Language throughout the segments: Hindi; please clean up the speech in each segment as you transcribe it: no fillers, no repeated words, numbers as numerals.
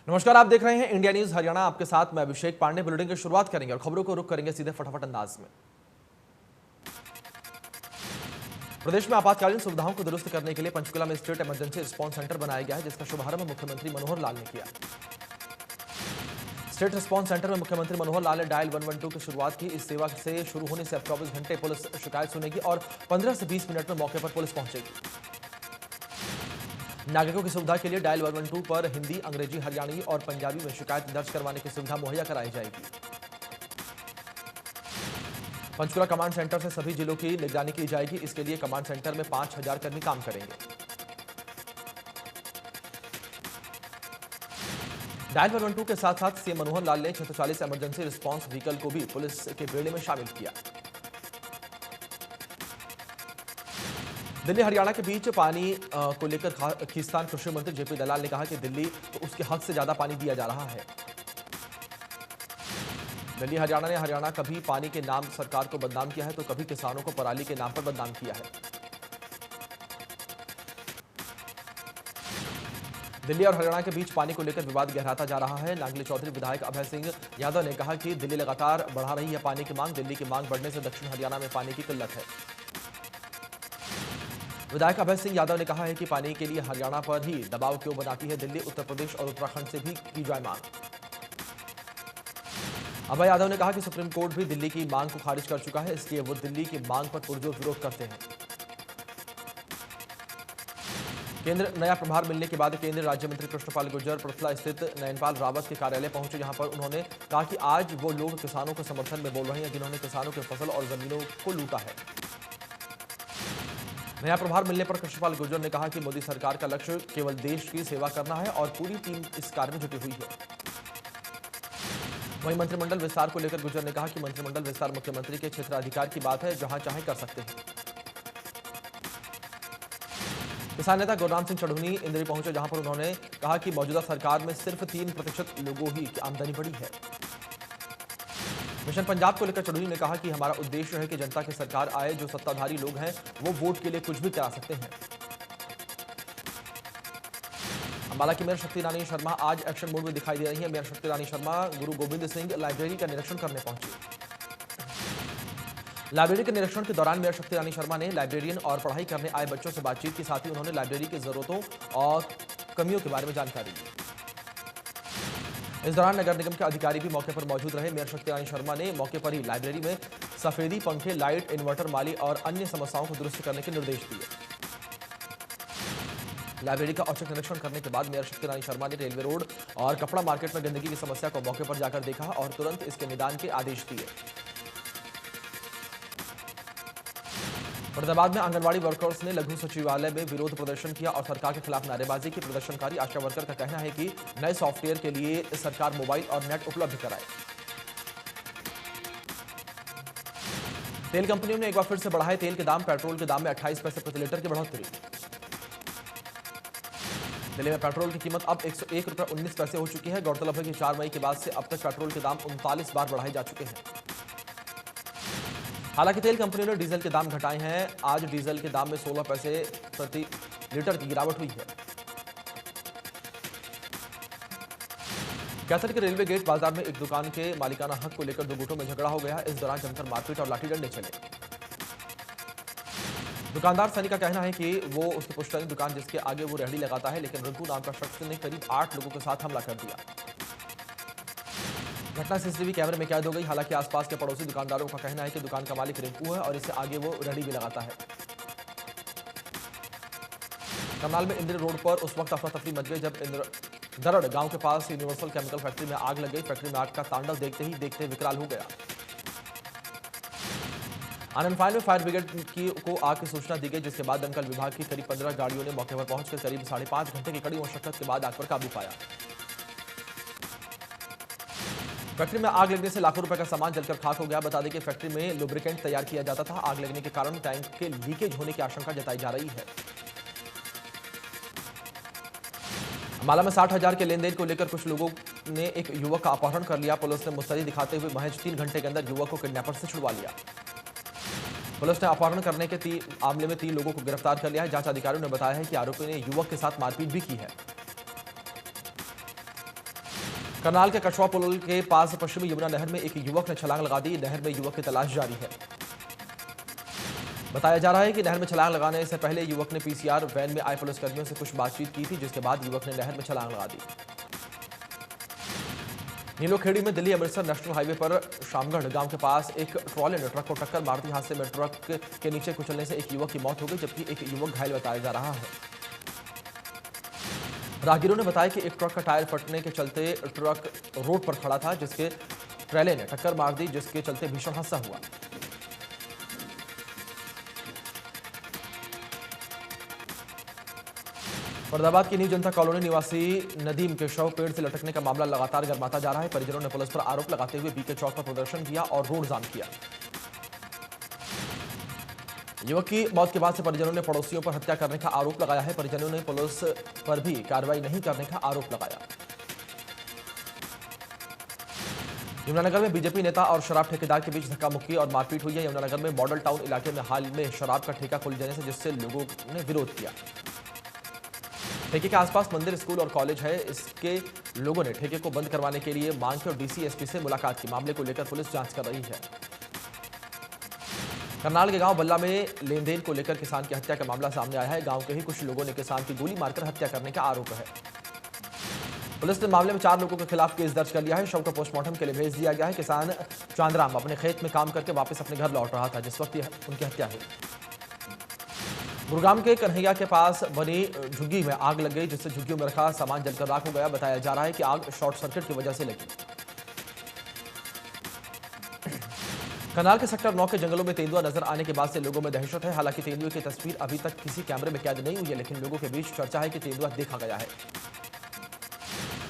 नमस्कार, आप देख रहे हैं इंडिया न्यूज हरियाणा। आपके साथ मैं अभिषेक पांडे। बुलेटिन की शुरुआत करेंगे और खबरों को रुख करेंगे सीधे फटाफट अंदाज में। प्रदेश में आपातकालीन सुविधाओं को दुरुस्त करने के लिए पंचकुला में स्टेट इमरजेंसी रिस्पांस सेंटर बनाया गया है, जिसका शुभारंभ मुख्यमंत्री मनोहर लाल ने किया। स्टेट रिस्पांस सेंटर में मुख्यमंत्री मनोहर लाल ने डायल 112 की शुरुआत की। इस सेवा से शुरू होने से अब 24 घंटे पुलिस शिकायत सुनेगी और 15 से 20 मिनट में मौके पर पुलिस पहुंचेगी। नागरिकों की सुविधा के लिए डायल 112 पर हिंदी, अंग्रेजी, हरियाणवी और पंजाबी में शिकायत दर्ज करवाने की सुविधा मुहैया कराई जाएगी। पंचकुला कमांड सेंटर से सभी जिलों की निगरानी की जाएगी। इसके लिए कमांड सेंटर में 5000 कर्मी काम करेंगे। डायल 112 के साथ साथ सीएम मनोहर लाल ने 640 इमरजेंसी रिस्पांस व्हीकल को भी पुलिस के बेड़े में शामिल किया। दिल्ली हरियाणा के बीच पानी को लेकर खींचतान कृषि मंत्री जेपी दलाल ने कहा कि दिल्ली को उसके हक से ज्यादा पानी दिया जा रहा है। दिल्ली हरियाणा ने कभी पानी के नाम सरकार को बदनाम किया है तो कभी किसानों को पराली के नाम पर बदनाम किया है। दिल्ली और हरियाणा के बीच पानी को लेकर विवाद गहराता जा रहा है। नागली चौधरी विधायक अभय सिंह यादव ने कहा कि दिल्ली लगातार बढ़ा रही है पानी की मांग। दिल्ली की मांग बढ़ने से दक्षिण हरियाणा में पानी की किल्लत है। विधायक अभय सिंह यादव ने कहा है कि पानी के लिए हरियाणा पर ही दबाव क्यों बनाती है दिल्ली। उत्तर प्रदेश और उत्तराखंड से भी की जाए मांग। अभय यादव ने कहा कि सुप्रीम कोर्ट भी दिल्ली की मांग को खारिज कर चुका है, इसलिए वो दिल्ली की मांग पर पुरजोर विरोध करते हैं। केंद्र नया प्रभार मिलने के बाद केंद्रीय राज्य मंत्री कृष्णपाल गुर्जर पृथला स्थित नयनपाल रावत के कार्यालय पहुंचे, जहां पर उन्होंने कहा कि आज वो लोग किसानों के समर्थन में बोल रहे हैं जिन्होंने किसानों की फसल और जमीनों को लूटा है। नया प्रभार मिलने पर कृष्णपाल गुर्जर ने कहा कि मोदी सरकार का लक्ष्य केवल देश की सेवा करना है और पूरी टीम इस कार्य में जुटी हुई है। वहीं मंत्रिमंडल विस्तार को लेकर गुर्जर ने कहा कि मंत्रिमंडल विस्तार मुख्यमंत्री के क्षेत्राधिकार की बात है, जहां चाहे कर सकते हैं। किसान नेता गुरनाम सिंह चढ़ूनी इंदौर पहुंचे, जहां पर उन्होंने कहा कि मौजूदा सरकार में सिर्फ 3% लोगों ही की आमदनी बढ़ी है। मिशन पंजाब को लेकर चढ़ूनी ने कहा कि हमारा उद्देश्य है कि जनता की सरकार आए। जो सत्ताधारी लोग हैं वो वोट के लिए कुछ भी करा सकते हैं। अंबाला की मेयर शक्ति रानी शर्मा आज एक्शन मोड में दिखाई दे रही है। मेयर शक्ति रानी शर्मा गुरु गोविंद सिंह लाइब्रेरी का निरीक्षण करने पहुंची। लाइब्रेरी के निरीक्षण के दौरान मेयर शक्ति रानी शर्मा ने लाइब्रेरियन और पढ़ाई करने आए बच्चों से बातचीत की। साथ ही उन्होंने लाइब्रेरी की जरूरतों और कमियों के बारे में जानकारी दी। इस दौरान नगर निगम के अधिकारी भी मौके पर मौजूद रहे। मेयर शक्ति रानी शर्मा ने मौके पर ही लाइब्रेरी में सफेदी, पंखे, लाइट, इन्वर्टर, माली और अन्य समस्याओं को दुरुस्त करने के निर्देश दिए। लाइब्रेरी का औचक निरीक्षण करने के बाद मेयर शक्ति रानी शर्मा ने रेलवे रोड और कपड़ा मार्केट में गंदगी की समस्या को मौके पर जाकर देखा और तुरंत इसके निदान के आदेश दिए। फरीदाबाद में आंगनबाड़ी वर्कर्स ने लघु सचिवालय में विरोध प्रदर्शन किया और सरकार के खिलाफ नारेबाजी की। प्रदर्शनकारी आशा वर्कर का कहना है कि नए सॉफ्टवेयर के लिए सरकार मोबाइल और नेट उपलब्ध कराए। तेल कंपनियों ने एक बार फिर से बढ़ाए तेल के दाम। पेट्रोल के दाम में 28 पैसे प्रति लीटर की बढ़ोतरी। दिल्ली में पेट्रोल की कीमत अब 101 रुपये 19 पैसे हो चुकी है। गौरतलब है कि 4 मई के बाद से अब तक पेट्रोल के दाम 39 बार बढ़ाए जा चुके हैं। हालांकि तेल कंपनियों ने डीजल के दाम घटाए हैं। आज डीजल के दाम में 16 पैसे प्रति लीटर की गिरावट हुई है। कैथल के रेलवे गेट बाजार में एक दुकान के मालिकाना हक को लेकर दो गुटों में झगड़ा हो गया। इस दौरान जमकर मारपीट और लाठी डंडे चले। दुकानदार सनी का कहना है कि वो उसकी पुश्तैनी दुकान जिसके आगे वो रेहड़ी लगाता है, लेकिन रिंकू नाम का शख्स ने करीब 8 लोगों के साथ हमला कर दिया। घटना सीसीटीवी कैमरे में कैद हो गई। हालांकि आसपास के पड़ोसी दुकानदारों का कहना है कि दुकान का मालिक रिंकू है और इससे आगे वो रेहड़ी भी लगाता है। करनाल में इंदिरा रोड पर उस वक्त अफरा तफरी मच गई जब दरड़ गांव के पास यूनिवर्सल केमिकल फैक्ट्री में आग लग गई। फैक्ट्री में आग का तांडव देखते विकराल हो गया। आनंद फायर में फायर ब्रिगेड को आग की सूचना दी गई, जिसके बाद दमकल विभाग की करीब 15 गाड़ियों ने मौके पर पहुंचकर करीब 5.5 घंटे की कड़ी मशक्कत के बाद आग पर काबू पाया। फैक्ट्री में आग लगने से लाखों रुपए का सामान जलकर खाक हो गया। बता दें कि फैक्ट्री में लुब्रिकेंट तैयार किया जाता था। आग लगने के कारण टैंक के लीकेज होने की आशंका जताई जा रही है। अंबाला में 60,000 के लेन देन को लेकर कुछ लोगों ने एक युवक का अपहरण कर लिया। पुलिस ने मुस्तैदी दिखाते हुए महज 3 घंटे के अंदर युवक को किडनैपर से छुड़वा लिया। पुलिस ने अपहरण करने के मामले में 3 लोगों को गिरफ्तार कर लिया है। जांच अधिकारियों ने बताया है कि आरोपी ने युवक के साथ मारपीट भी की है। करनाल के कछवा पुल के पास पश्चिमी यमुना नहर में एक युवक ने छलांग लगा दी। नहर में युवक की तलाश जारी है। बताया जा रहा है कि नहर में छलांग लगाने से पहले युवक ने पीसीआर वैन में आए पुलिसकर्मियों से कुछ बातचीत की थी, जिसके बाद युवक ने नहर में छलांग लगा दी। नीलोखेड़ी में दिल्ली अमृतसर नेशनल हाईवे पर शामगढ़ गांव के पास एक ट्रॉले ने ट्रक को टक्कर मार दी। हादसे में ट्रक के नीचे कुचलने से एक युवक की मौत हो गई, जबकि एक युवक घायल बताया जा रहा है। राहगीरों ने बताया कि एक ट्रक का टायर फटने के चलते ट्रक रोड पर खड़ा था, जिसके ट्रेले ने टक्कर मार दी, जिसके चलते भीषण हादसा हुआ। फरीदाबाद की न्यू जनता कॉलोनी निवासी नदीम के शव पेड़ से लटकने का मामला लगातार गर्माता जा रहा है। परिजनों ने पुलिस पर आरोप लगाते हुए बीके चौक पर प्रदर्शन किया और रोड जाम किया। युवक की मौत के बाद से परिजनों ने पड़ोसियों पर हत्या करने का आरोप लगाया है। परिजनों ने पुलिस पर भी कार्रवाई नहीं करने का आरोप लगाया। यमुनानगर में बीजेपी नेता और शराब ठेकेदार के बीच धक्का मुक्की और मारपीट हुई है। यमुनानगर में मॉडल टाउन इलाके में हाल में शराब का ठेका खुल जाने से जिससे लोगों ने विरोध किया। ठेके के आसपास मंदिर, स्कूल और कॉलेज है। इसके लोगों ने ठेके को बंद करवाने के लिए मांग की और डीसी एसपी से मुलाकात की। मामले को लेकर पुलिस जांच कर रही है। करनाल के गांव बल्ला में लेन देन को लेकर किसान की हत्या का मामला सामने आया है। गांव के ही कुछ लोगों ने किसान की गोली मारकर हत्या करने का आरोप है। पुलिस ने मामले में 4 लोगों के खिलाफ केस दर्ज कर लिया है। शव को पोस्टमार्टम के लिए भेज दिया गया है। किसान चांदराम अपने खेत में काम करके वापस अपने घर लौट रहा था जिस वक्त उनकी हत्या हुई। गुरुग्राम के कन्हैया के पास बनी झुग्गी में आग लग गई, जिससे झुग्गियों में रखा सामान जलकर राख हो गया। बताया जा रहा है कि आग शॉर्ट सर्किट की वजह से लगी। करनाल के सेक्टर 9 के जंगलों में तेंदुआ नजर आने के बाद से लोगों में दहशत है। हालांकि तेंदुए की तस्वीर अभी तक किसी कैमरे में कैद नहीं हुई है, लेकिन लोगों के बीच चर्चा है कि तेंदुआ देखा गया है।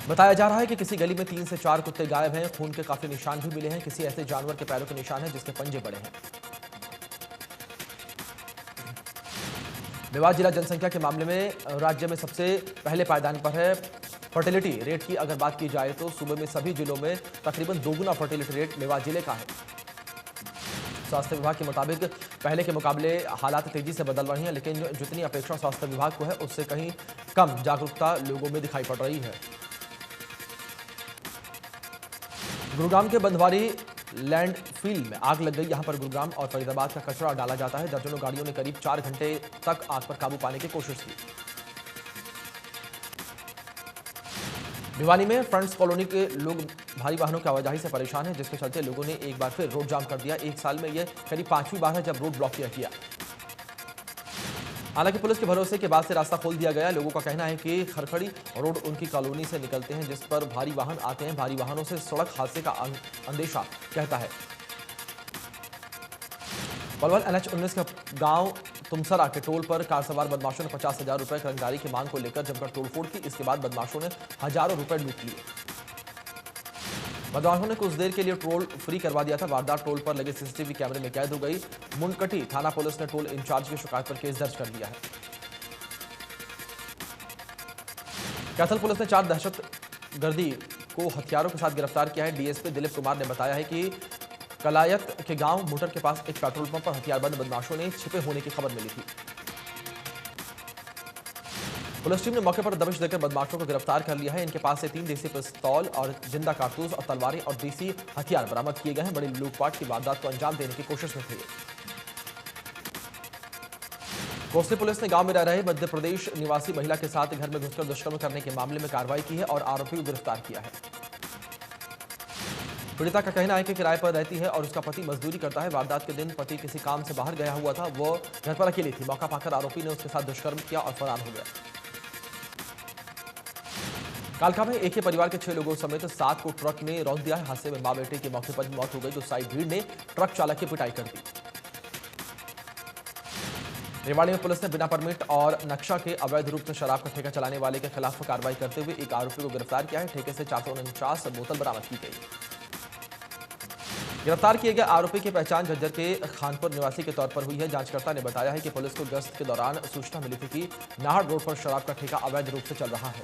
बताया जा रहा है कि किसी गली में 3 से 4 कुत्ते गायब हैं। खून के काफी निशान भी मिले हैं। किसी ऐसे जानवर के पैरों के निशान हैं जिसके पंजे बड़े हैं। मेवात जिला जनसंख्या के मामले में राज्य में सबसे पहले पायदान पर है। फर्टिलिटी रेट की अगर बात की जाए तो सूबे में सभी जिलों में तकरीबन 2 गुना फर्टिलिटी रेट मेवात जिले का है। स्वास्थ्य विभाग के मुताबिक पहले के मुकाबले हालात तेजी से बदल रही हैं, लेकिन जितनी अपेक्षा स्वास्थ्य विभाग को है उससे कहीं कम जागरूकता लोगों में दिखाई पड़ रही है। गुरुग्राम के बंधवारी लैंडफील्ड में आग लग गई। यहां पर गुरुग्राम और फरीदाबाद का कचरा डाला जाता है। दर्जनों गाड़ियों ने करीब 4 घंटे तक आग पर काबू पाने की कोशिश की। भिवानी में फ्रंट्स कॉलोनी के लोग भारी वाहनों की आवाजाही से परेशान हैं, जिसके चलते लोगों ने एक बार फिर रोड जाम कर दिया। एक साल में यह करीब 5वीं बार है जब रोड ब्लॉक किया गया। हालांकि पुलिस के भरोसे के बाद से रास्ता खोल दिया गया। लोगों का कहना है कि खरखड़ी रोड उनकी कॉलोनी से निकलते हैं, जिस पर भारी वाहन आते हैं। भारी वाहनों से सड़क हादसे का अंदेशा कहता है। पलवल NH-19 का गांव तुमसरा के टोल पर कार सवार बदमाशों ने 50,000 रुपए रंगदारी की मांग को लेकर जमकर तोड़फोड़ की। इसके बाद बदमाशों ने हजारों रुपए लूट लिए। बदमाशों ने कुछ देर के लिए टोल फ्री करवा दिया था। वारदात टोल पर लगे सीसीटीवी कैमरे में कैद हो गई। मुंडकटी थाना पुलिस ने टोल इंचार्ज की शिकायत पर केस दर्ज कर लिया है। कैथल पुलिस ने 4 दहशतगर्दी को हथियारों के साथ गिरफ्तार किया है। डीएसपी दिलीप कुमार ने बताया है कि कलायत के गांव मोटर के पास एक पेट्रोल पंप पर हथियारबंद बदमाशों ने छिपे होने की खबर मिली थी। पुलिस टीम ने मौके पर दबिश देकर बदमाशों को गिरफ्तार कर लिया है। इनके पास से 3 देसी पिस्तौल और जिंदा कारतूस और तलवारें और देसी हथियार बरामद किए गए हैं। बड़ी लूटपाट की वारदात को अंजाम देने की कोशिश में थे। कोसली पुलिस ने गांव में रह रहे मध्य प्रदेश निवासी महिला के साथ घर में घुसकर दुष्कर्म करने के मामले में कार्रवाई की है और आरोपी को गिरफ्तार किया है। पीड़िता का कहना है कि किराए पर रहती है और उसका पति मजदूरी करता है। वारदात के दिन पति किसी काम से बाहर गया हुआ था। वो घर पर अकेली थी। मौका पाकर आरोपी ने उसके साथ दुष्कर्म किया और फरार हो गया। कालका में एक ही परिवार के 6 लोगों समेत 7 को ट्रक ने रौंद दिया है। हादसे में मां बेटे की मौके पर मौत हो गई तो साई भीड़ ने ट्रक चालक की पिटाई कर दी। रेवाड़ी में पुलिस ने बिना परमिट और नक्शा के अवैध रूप से शराब का ठेका चलाने वाले के खिलाफ कार्रवाई करते हुए एक आरोपी को गिरफ्तार किया है। ठेके से 449 बोतल बरामद की गई। गिरफ्तार किए गए आरोपी की पहचान झज्जर के खानपुर निवासी के तौर पर हुई है। जांचकर्ता ने बताया है कि पुलिस को गश्त के दौरान सूचना मिली थी कि नाहर रोड पर शराब का ठेका अवैध रूप से चल रहा है।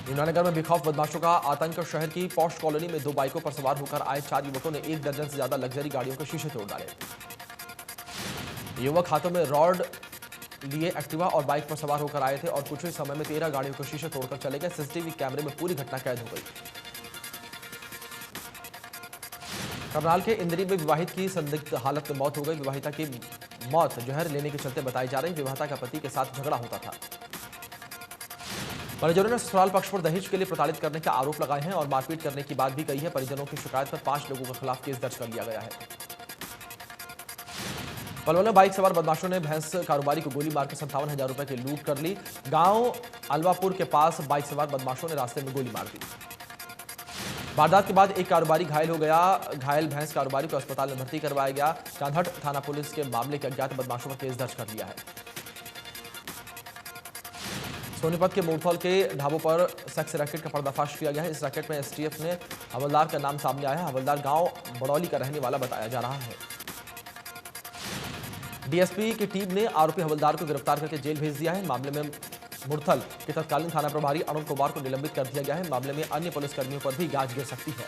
यमुनानगर में बेखौफ बदमाशों का आतंक। शहर की पॉश कॉलोनी में 2 बाइकों पर सवार होकर आए 4 युवकों ने 1 दर्जन से ज्यादा लग्जरी गाड़ियों के शीशे तोड़ डाले। युवक हाथों में रॉड लिए एक्टिवा और बाइक पर सवार होकर आए थे और कुछ ही समय में 13 गाड़ियों के शीशे तोड़कर चले गए। सीसीटीवी कैमरे में पूरी घटना कैद हो गई। करनाल के इंद्री में विवाहित की संदिग्ध हालत में मौत हो गई। विवाहिता की मौत जहर लेने के चलते बताई जा रही। विवाहिता का पति के साथ झगड़ा होता था। परिजनों ने ससुराल पक्ष पर दहेज के लिए प्रताड़ित करने का आरोप लगाए हैं और मारपीट करने की बात भी कही है। परिजनों की शिकायत पर 5 लोगों के खिलाफ केस दर्ज कर लिया गया है। पलवल में बाइक सवार बदमाशों ने भैंस कारोबारी को गोली मारकर 57,000 रुपए की लूट कर ली। गांव अलवापुर के पास बाइक सवार बदमाशों ने रास्ते में गोली मार दी। वारदात के बाद एक कारोबारी घायल हो गया। घायल भैंस कारोबारी को अस्पताल में भर्ती करवाया गया। चांदहट थाना पुलिस के मामले के अज्ञात बदमाशों पर केस दर्ज कर लिया है। सोनीपत के मोरथौल के ढाबों पर सेक्स रैकेट का पर्दाफाश किया गया है। इस रैकेट में एसटीएफ ने हवलदार का नाम सामने आया है। हवलदार गांव बड़ौली का रहने वाला बताया जा रहा है। डीएसपी की टीम ने आरोपी हवलदार को गिरफ्तार करके जेल भेज दिया है। मामले में मुरथल के तत्कालीन थाना प्रभारी अरुण कुमार को निलंबित कर दिया गया है। मामले में अन्य पुलिसकर्मियों पर भी गाज गिर सकती है।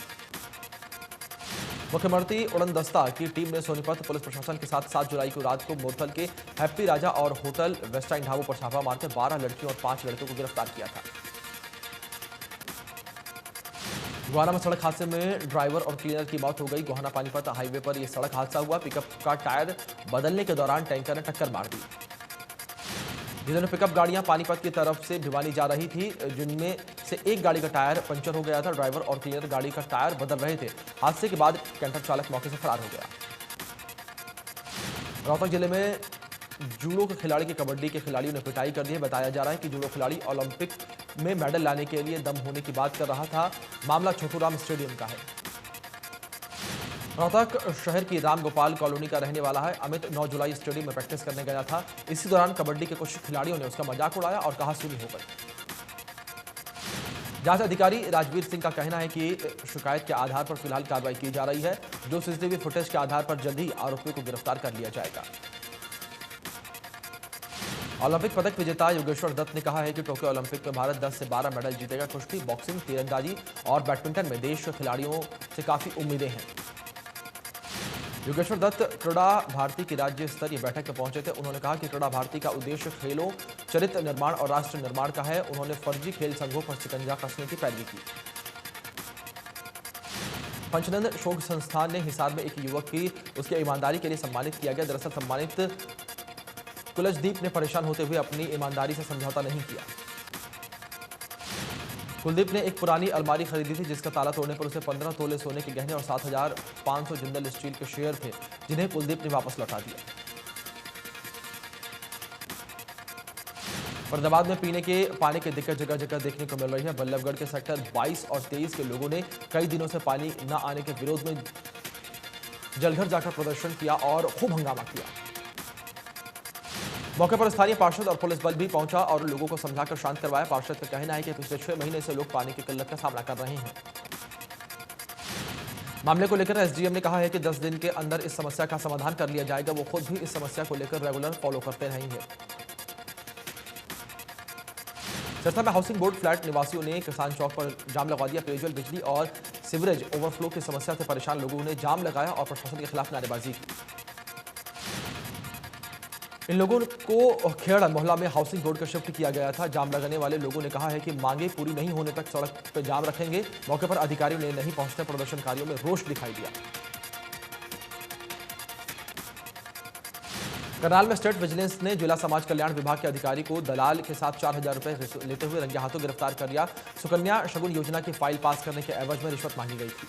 मुख्यमंत्री उड़न दस्ता की टीम ने सोनीपत पुलिस प्रशासन के साथ 7 जुलाई को रात को मुरथल के हैप्पी राजा और होटल वेस्टाइन ढाबों पर छापा मारकर 12 लड़कियों और 5 लड़कों को गिरफ्तार किया था। गोहाना में सड़क हादसे में ड्राइवर और क्लीनर की मौत हो गई। गोहाना पानीपत हाईवे पर यह सड़क हादसा हुआ। पिकअप का टायर बदलने के दौरान टैंकर ने टक्कर मार दी। जिन्होंने पिकअप गाड़ियां पानीपत की तरफ से भिवानी जा रही थी, जिनमें से एक गाड़ी का टायर पंचर हो गया था। ड्राइवर और क्लीनर गाड़ी का टायर बदल रहे थे। हादसे के बाद कैंटर चालक मौके से फरार हो गया। रोहतक जिले में जूडो के खिलाड़ी की कबड्डी के खिलाड़ियों ने पिटाई कर दी है। बताया जा रहा है कि जूडो खिलाड़ी ओलंपिक में मेडल लाने के लिए दम होने की बात कर रहा था। मामला छोटूराम स्टेडियम का है। रोहतक शहर की राम गोपाल कॉलोनी का रहने वाला है। अमित 9 जुलाई स्टेडियम में प्रैक्टिस करने गया था। इसी दौरान कबड्डी के कुछ खिलाड़ियों ने उसका मजाक उड़ाया और कहा सुनी हो गई। जांच अधिकारी राजवीर सिंह का कहना है कि शिकायत के आधार पर फिलहाल कार्रवाई की जा रही है। जो सीसीटीवी फुटेज के आधार पर जल्द ही आरोपियों को गिरफ्तार कर लिया जाएगा। ओलंपिक पदक विजेता योगेश्वर दत्त ने कहा है कि टोक्यो ओलंपिक में भारत 10 से 12 मेडल जीतेगा। कुश्ती, बॉक्सिंग, तीरंदाजी और बैडमिंटन में देश के खिलाड़ियों से काफी उम्मीदें हैं। योगेश्वर दत्त क्रीड़ा भारती की राज्य स्तरीय बैठक में पहुंचे थे। उन्होंने कहा कि क्रीड़ा भारती का उद्देश्य खेलों, चरित्र निर्माण और राष्ट्र निर्माण का है। उन्होंने फर्जी खेल संघों पर शिकंजा कसने की पैरवी की। पंचनंद शोध संस्थान ने हिसार में एक युवक की उसकी ईमानदारी के लिए सम्मानित किया गया। दरअसल सम्मानित कुलजदीप ने परेशान होते हुए अपनी ईमानदारी से समझौता नहीं किया। कुलदीप ने एक पुरानी अलमारी खरीदी थी, जिसका ताला तोड़ने पर उसे 15 तोले सोने के गहने और 7,500 जिंदल स्टील के शेयर थे, जिन्हें कुलदीप ने वापस लौटा दिया। फरीदाबाद में पीने के पानी की दिक्कत जगह जगह देखने को मिल रही है। बल्लभगढ़ के सेक्टर 22 और 23 के लोगों ने कई दिनों से पानी न आने के विरोध में जलघर जाकर प्रदर्शन किया और खूब हंगामा किया। मौके पर स्थानीय पार्षद और पुलिस बल भी पहुंचा और लोगों को समझाकर शांत करवाया। पार्षद का कहना है कि पिछले 6 महीने से लोग पानी की किल्लत का सामना कर रहे हैं। मामले को लेकर एसडीएम ने कहा है कि 10 दिन के अंदर इस समस्या का समाधान कर लिया जाएगा। वो खुद भी इस समस्या को लेकर रेगुलर फॉलो करते रहेंगे। चरथा में हाउसिंग बोर्ड फ्लैट निवासियों ने किसान चौक पर जाम लगा दिया। पेयजल, बिजली और सीवरेज ओवरफ्लो की समस्या से परेशान लोगों ने जाम लगाया और प्रशासन के खिलाफ नारेबाजी की। इन लोगों को खेड़ा मोहल्ला में हाउसिंग बोर्ड का शिफ्ट किया गया था। जाम लगाने वाले लोगों ने कहा है कि मांगे पूरी नहीं होने तक सड़क पर जाम रखेंगे। मौके पर अधिकारियों ने नहीं पहुंचने प्रदर्शनकारियों में रोष दिखाई दिया। करनाल में स्टेट विजिलेंस ने जिला समाज कल्याण विभाग के अधिकारी को दलाल के साथ 4,000 रुपए लेते हुए रंगे हाथों गिरफ्तार कर लिया। सुकन्या शगुन योजना की फाइल पास करने के एवज में रिश्वत मांगी गई थी।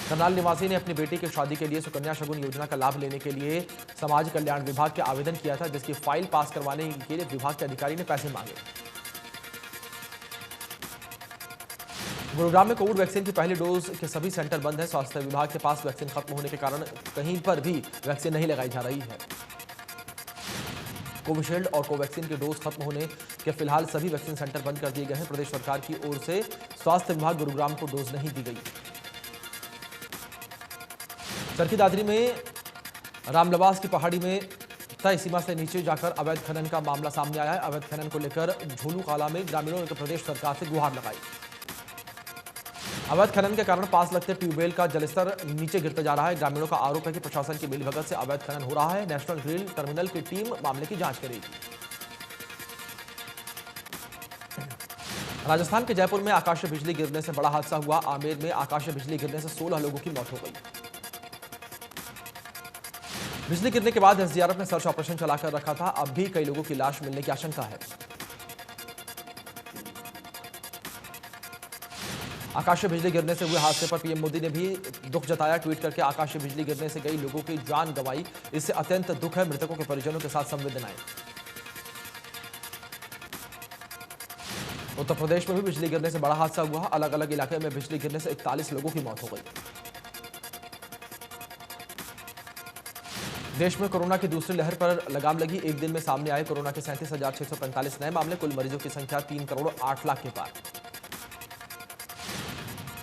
करनाल निवासी ने अपनी बेटी की शादी के लिए सुकन्या शगुन योजना का लाभ लेने के लिए समाज कल्याण विभाग के आवेदन किया था, जिसकी फाइल पास करवाने के लिए विभाग के अधिकारी ने पैसे मांगे। गुरुग्राम में कोविड वैक्सीन की पहली डोज के सभी सेंटर बंद है। स्वास्थ्य विभाग के पास वैक्सीन खत्म होने के कारण कहीं पर भी वैक्सीन नहीं लगाई जा रही है। कोविशील्ड और कोवैक्सीन के डोज खत्म होने के फिलहाल सभी वैक्सीन सेंटर बंद कर दिए गए हैं। प्रदेश सरकार की ओर से स्वास्थ्य विभाग गुरुग्राम को डोज नहीं दी गई। चरखी दादरी में रामलवास की पहाड़ी में तय सीमा से नीचे जाकर अवैध खनन का मामला सामने आया है। अवैध खनन को लेकर झोलू काला में ग्रामीणों ने प्रदेश सरकार से गुहार लगाई। अवैध खनन के कारण पास लगते ट्यूबवेल का जलस्तर नीचे गिरता जा रहा है। ग्रामीणों का आरोप है कि प्रशासन की मिलीभगत से अवैध खनन हो रहा है। नेशनल ग्रिल टर्मिनल की टीम मामले की जांच करेगी। राजस्थान के जयपुर में आकाशीय बिजली गिरने से बड़ा हादसा हुआ। आमेर में आकाशीय बिजली गिरने से 16 लोगों की मौत हो गई। बिजली गिरने के बाद एसडीआरएफ ने सर्च ऑपरेशन चलाकर रखा था। अब भी कई लोगों की लाश मिलने की आशंका है। आकाशीय बिजली गिरने से हुए हादसे पर पीएम मोदी ने भी दुख जताया। ट्वीट करके आकाशीय बिजली गिरने से कई लोगों की जान गंवाई, इससे अत्यंत दुख है। मृतकों के परिजनों के साथ संवेदनाएं। उत्तर प्रदेश में भी बिजली गिरने से बड़ा हादसा हुआ। अलग अलग इलाके में बिजली गिरने से 41 लोगों की मौत हो गई। देश में कोरोना की दूसरी लहर पर लगाम लगी। एक दिन में सामने आए कोरोना के 37,645 नए मामले। कुल मरीजों की संख्या 3 करोड़ 8 लाख के पार।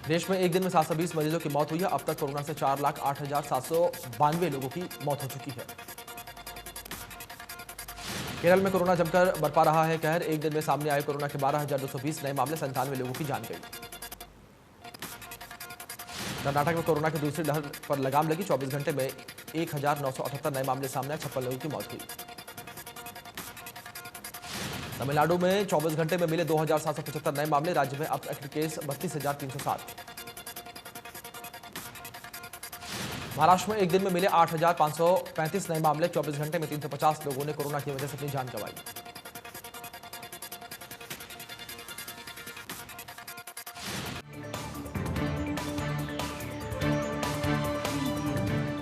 देश में एक दिन में 720 मरीजों की मौत हुई है। अब तक कोरोना से 4,08,792 लोगों की मौत हो चुकी है। केरल में कोरोना जमकर बरपा रहा है कहर। एक दिन में सामने आए कोरोना के 12,220 नए मामले। 97 लोगों की जान गई। कर्नाटक में कोरोना की दूसरी लहर पर लगाम लगी। 24 घंटे में 1,978 नए मामले सामने आए। 56 लोगों की मौत हुई। तमिलनाडु में 24 घंटे में मिले 2,775 नए मामले। राज्य में अब एक्टिव केस 32,307। महाराष्ट्र में एक दिन में मिले 8,535 नए मामले। 24 घंटे में 350 लोगों ने कोरोना की वजह से अपनी जान गंवाई।